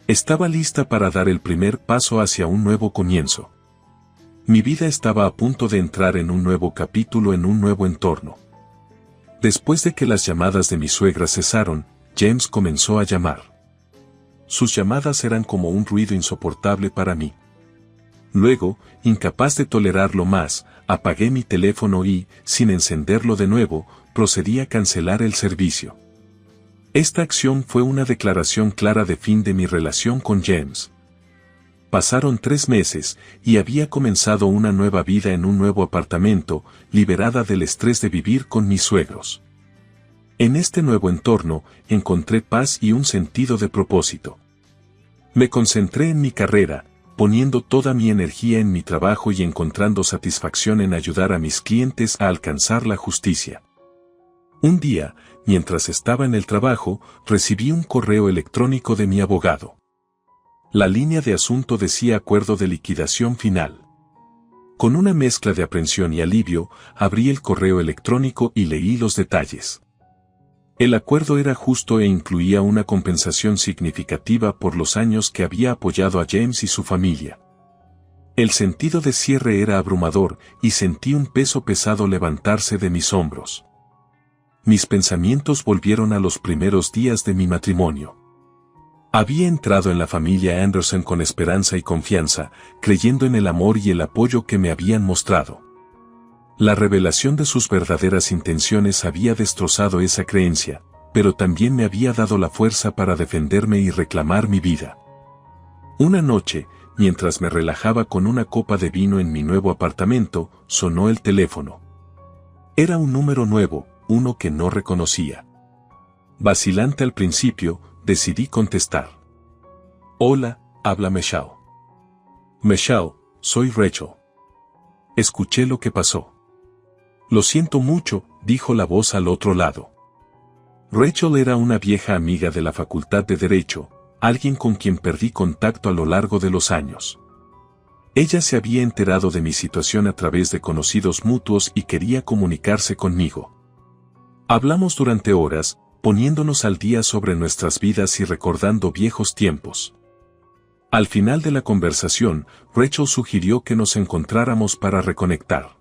Estaba lista para dar el primer paso hacia un nuevo comienzo. Mi vida estaba a punto de entrar en un nuevo capítulo en un nuevo entorno. Después de que las llamadas de mi suegra cesaron, James comenzó a llamar. Sus llamadas eran como un ruido insoportable para mí. Luego, incapaz de tolerarlo más, apagué mi teléfono y, sin encenderlo de nuevo, procedí a cancelar el servicio. Esta acción fue una declaración clara de fin de mi relación con James. Pasaron 3 meses, y había comenzado una nueva vida en un nuevo apartamento, liberada del estrés de vivir con mis suegros. En este nuevo entorno, encontré paz y un sentido de propósito. Me concentré en mi carrera, poniendo toda mi energía en mi trabajo y encontrando satisfacción en ayudar a mis clientes a alcanzar la justicia. Un día, mientras estaba en el trabajo, recibí un correo electrónico de mi abogado. La línea de asunto decía acuerdo de liquidación final. Con una mezcla de aprensión y alivio, abrí el correo electrónico y leí los detalles. El acuerdo era justo e incluía una compensación significativa por los años que había apoyado a James y su familia. El sentido de cierre era abrumador y sentí un peso pesado levantarse de mis hombros. Mis pensamientos volvieron a los primeros días de mi matrimonio. Había entrado en la familia Anderson con esperanza y confianza, creyendo en el amor y el apoyo que me habían mostrado. La revelación de sus verdaderas intenciones había destrozado esa creencia, pero también me había dado la fuerza para defenderme y reclamar mi vida. Una noche, mientras me relajaba con una copa de vino en mi nuevo apartamento, sonó el teléfono. Era un número nuevo, uno que no reconocía. Vacilante al principio, decidí contestar. Hola, habla Michelle. Michelle, soy Rachel. Escuché lo que pasó. Lo siento mucho, dijo la voz al otro lado. Rachel era una vieja amiga de la Facultad de Derecho, alguien con quien perdí contacto a lo largo de los años. Ella se había enterado de mi situación a través de conocidos mutuos y quería comunicarse conmigo. Hablamos durante horas, poniéndonos al día sobre nuestras vidas y recordando viejos tiempos. Al final de la conversación, Rachel sugirió que nos encontráramos para reconectar.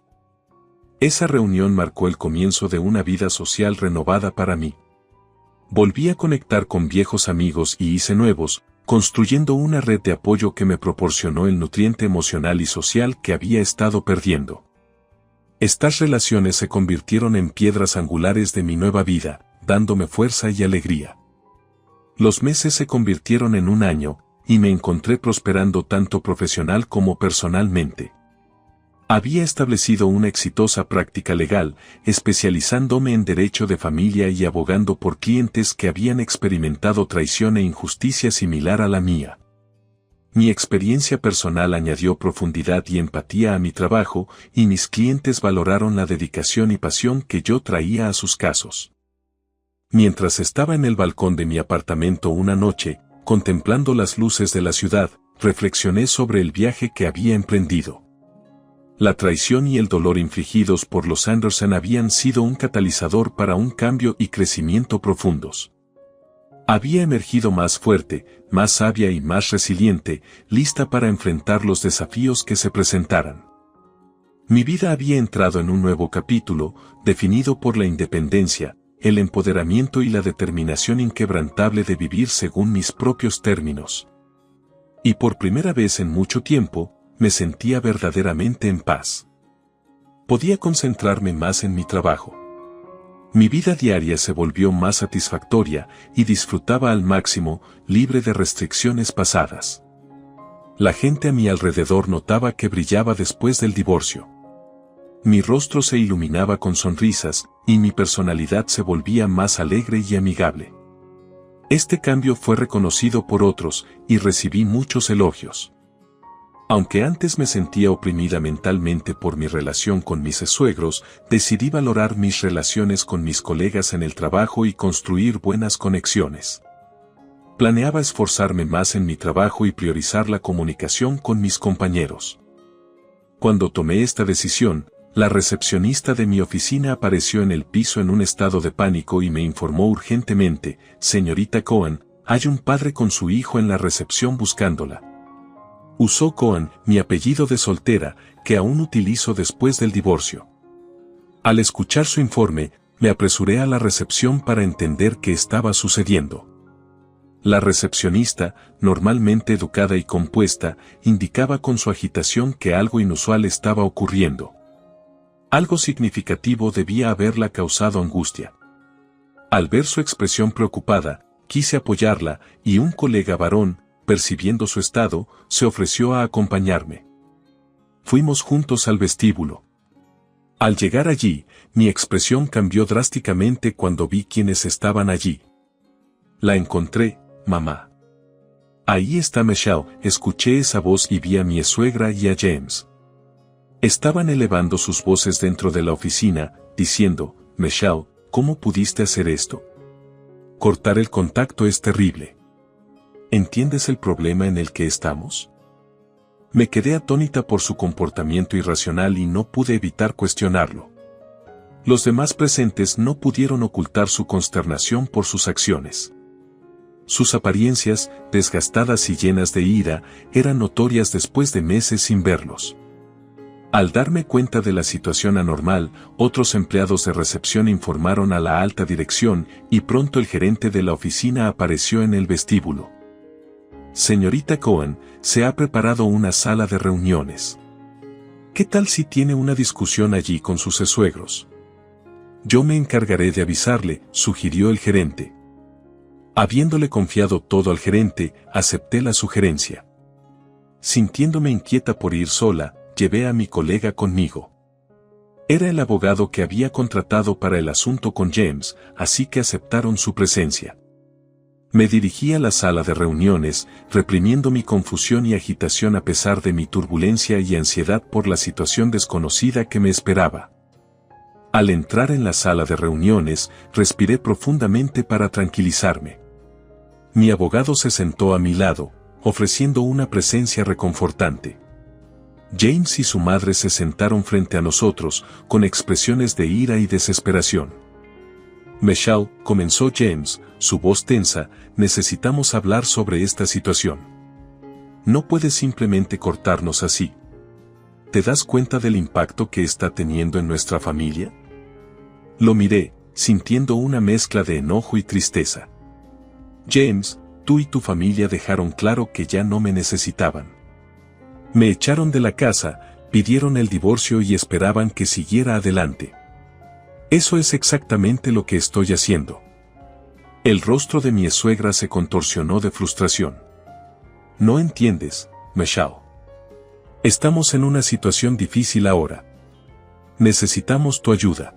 Esa reunión marcó el comienzo de una vida social renovada para mí. Volví a conectar con viejos amigos y hice nuevos, construyendo una red de apoyo que me proporcionó el nutriente emocional y social que había estado perdiendo. Estas relaciones se convirtieron en piedras angulares de mi nueva vida, dándome fuerza y alegría. Los meses se convirtieron en un año, y me encontré prosperando tanto profesional como personalmente. Había establecido una exitosa práctica legal, especializándome en derecho de familia y abogando por clientes que habían experimentado traición e injusticia similar a la mía. Mi experiencia personal añadió profundidad y empatía a mi trabajo, y mis clientes valoraron la dedicación y pasión que yo traía a sus casos. Mientras estaba en el balcón de mi apartamento una noche, contemplando las luces de la ciudad, reflexioné sobre el viaje que había emprendido. La traición y el dolor infligidos por los Anderson habían sido un catalizador para un cambio y crecimiento profundos. Había emergido más fuerte, más sabia y más resiliente, lista para enfrentar los desafíos que se presentaran. Mi vida había entrado en un nuevo capítulo, definido por la independencia, el empoderamiento y la determinación inquebrantable de vivir según mis propios términos. Y por primera vez en mucho tiempo, me sentía verdaderamente en paz. Podía concentrarme más en mi trabajo. Mi vida diaria se volvió más satisfactoria y disfrutaba al máximo, libre de restricciones pasadas. La gente a mi alrededor notaba que brillaba después del divorcio. Mi rostro se iluminaba con sonrisas, y mi personalidad se volvía más alegre y amigable. Este cambio fue reconocido por otros, y recibí muchos elogios. Aunque antes me sentía oprimida mentalmente por mi relación con mis suegros, decidí valorar mis relaciones con mis colegas en el trabajo y construir buenas conexiones. Planeaba esforzarme más en mi trabajo y priorizar la comunicación con mis compañeros. Cuando tomé esta decisión, la recepcionista de mi oficina apareció en el piso en un estado de pánico y me informó urgentemente: «Señorita Cohen, hay un padre con su hijo en la recepción buscándola». Usó Cohen, mi apellido de soltera, que aún utilizo después del divorcio. Al escuchar su informe, me apresuré a la recepción para entender qué estaba sucediendo. La recepcionista, normalmente educada y compuesta, indicaba con su agitación que algo inusual estaba ocurriendo. Algo significativo debía haberla causado angustia. Al ver su expresión preocupada, quise apoyarla, y un colega varón, percibiendo su estado, se ofreció a acompañarme. Fuimos juntos al vestíbulo. Al llegar allí, mi expresión cambió drásticamente cuando vi quiénes estaban allí. «La encontré, mamá». «Ahí está Michelle», escuché esa voz y vi a mi suegra y a James. Estaban elevando sus voces dentro de la oficina, diciendo: «Michelle, ¿cómo pudiste hacer esto? Cortar el contacto es terrible. ¿Entiendes el problema en el que estamos?». Me quedé atónita por su comportamiento irracional y no pude evitar cuestionarlo. Los demás presentes no pudieron ocultar su consternación por sus acciones. Sus apariencias, desgastadas y llenas de ira, eran notorias después de meses sin verlos. Al darme cuenta de la situación anormal, otros empleados de recepción informaron a la alta dirección, y pronto el gerente de la oficina apareció en el vestíbulo. «Señorita Cohen, se ha preparado una sala de reuniones. ¿Qué tal si tiene una discusión allí con sus suegros? Yo me encargaré de avisarle», sugirió el gerente. Habiéndole confiado todo al gerente, acepté la sugerencia. Sintiéndome inquieta por ir sola, llevé a mi colega conmigo. Era el abogado que había contratado para el asunto con James, así que aceptaron su presencia. Me dirigí a la sala de reuniones, reprimiendo mi confusión y agitación a pesar de mi turbulencia y ansiedad por la situación desconocida que me esperaba. Al entrar en la sala de reuniones, respiré profundamente para tranquilizarme. Mi abogado se sentó a mi lado, ofreciendo una presencia reconfortante. James y su madre se sentaron frente a nosotros, con expresiones de ira y desesperación. «Michelle», comenzó James, su voz tensa, «necesitamos hablar sobre esta situación. No puedes simplemente cortarnos así. ¿Te das cuenta del impacto que está teniendo en nuestra familia?». Lo miré, sintiendo una mezcla de enojo y tristeza. «James, tú y tu familia dejaron claro que ya no me necesitaban. Me echaron de la casa, pidieron el divorcio y esperaban que siguiera adelante. Eso es exactamente lo que estoy haciendo». El rostro de mi suegra se contorsionó de frustración. «No entiendes, Michelle. Estamos en una situación difícil ahora. Necesitamos tu ayuda».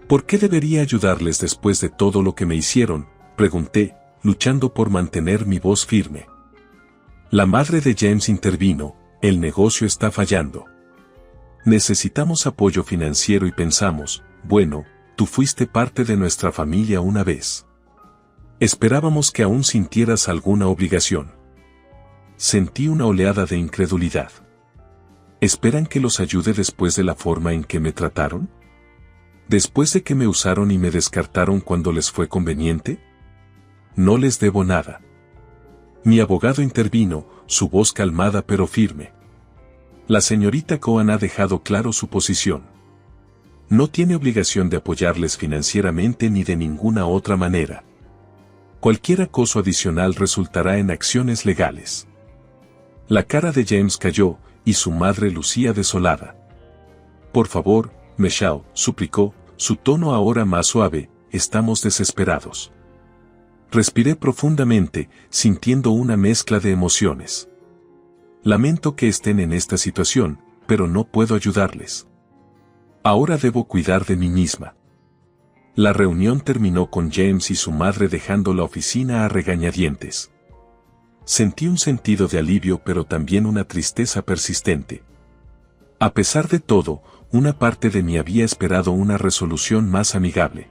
«¿Por qué debería ayudarles después de todo lo que me hicieron?», pregunté, luchando por mantener mi voz firme. La madre de James intervino: «El negocio está fallando. Necesitamos apoyo financiero y pensamos, bueno, tú fuiste parte de nuestra familia una vez. Esperábamos que aún sintieras alguna obligación». Sentí una oleada de incredulidad. ¿Esperan que los ayude después de la forma en que me trataron? ¿Después de que me usaron y me descartaron cuando les fue conveniente? No les debo nada. Mi abogado intervino, su voz calmada pero firme. La señorita Cohen ha dejado claro su posición. No tiene obligación de apoyarles financieramente ni de ninguna otra manera. Cualquier acoso adicional resultará en acciones legales. La cara de James cayó, y su madre lucía desolada. «Por favor, Michelle», suplicó, su tono ahora más suave, «estamos desesperados». Respiré profundamente, sintiendo una mezcla de emociones. Lamento que estén en esta situación, pero no puedo ayudarles. Ahora debo cuidar de mí misma. La reunión terminó con James y su madre dejando la oficina a regañadientes. Sentí un sentido de alivio pero también una tristeza persistente. A pesar de todo, una parte de mí había esperado una resolución más amigable.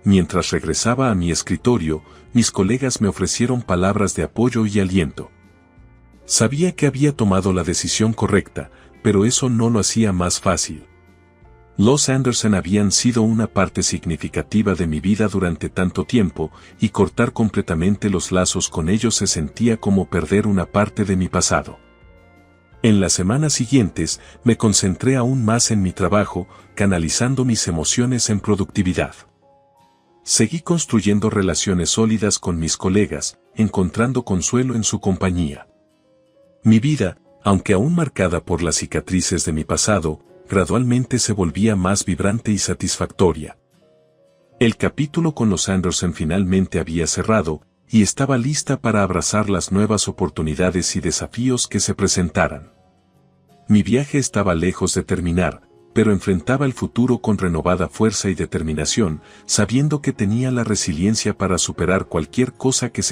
Mientras regresaba a mi escritorio, mis colegas me ofrecieron palabras de apoyo y aliento. Sabía que había tomado la decisión correcta, pero eso no lo hacía más fácil. Los Anderson habían sido una parte significativa de mi vida durante tanto tiempo, y cortar completamente los lazos con ellos se sentía como perder una parte de mi pasado. En las semanas siguientes, me concentré aún más en mi trabajo, canalizando mis emociones en productividad. Seguí construyendo relaciones sólidas con mis colegas, encontrando consuelo en su compañía. Mi vida, aunque aún marcada por las cicatrices de mi pasado, gradualmente se volvía más vibrante y satisfactoria. El capítulo con los Anderson finalmente había cerrado, y estaba lista para abrazar las nuevas oportunidades y desafíos que se presentaran. Mi viaje estaba lejos de terminar, pero enfrentaba el futuro con renovada fuerza y determinación, sabiendo que tenía la resiliencia para superar cualquier cosa que se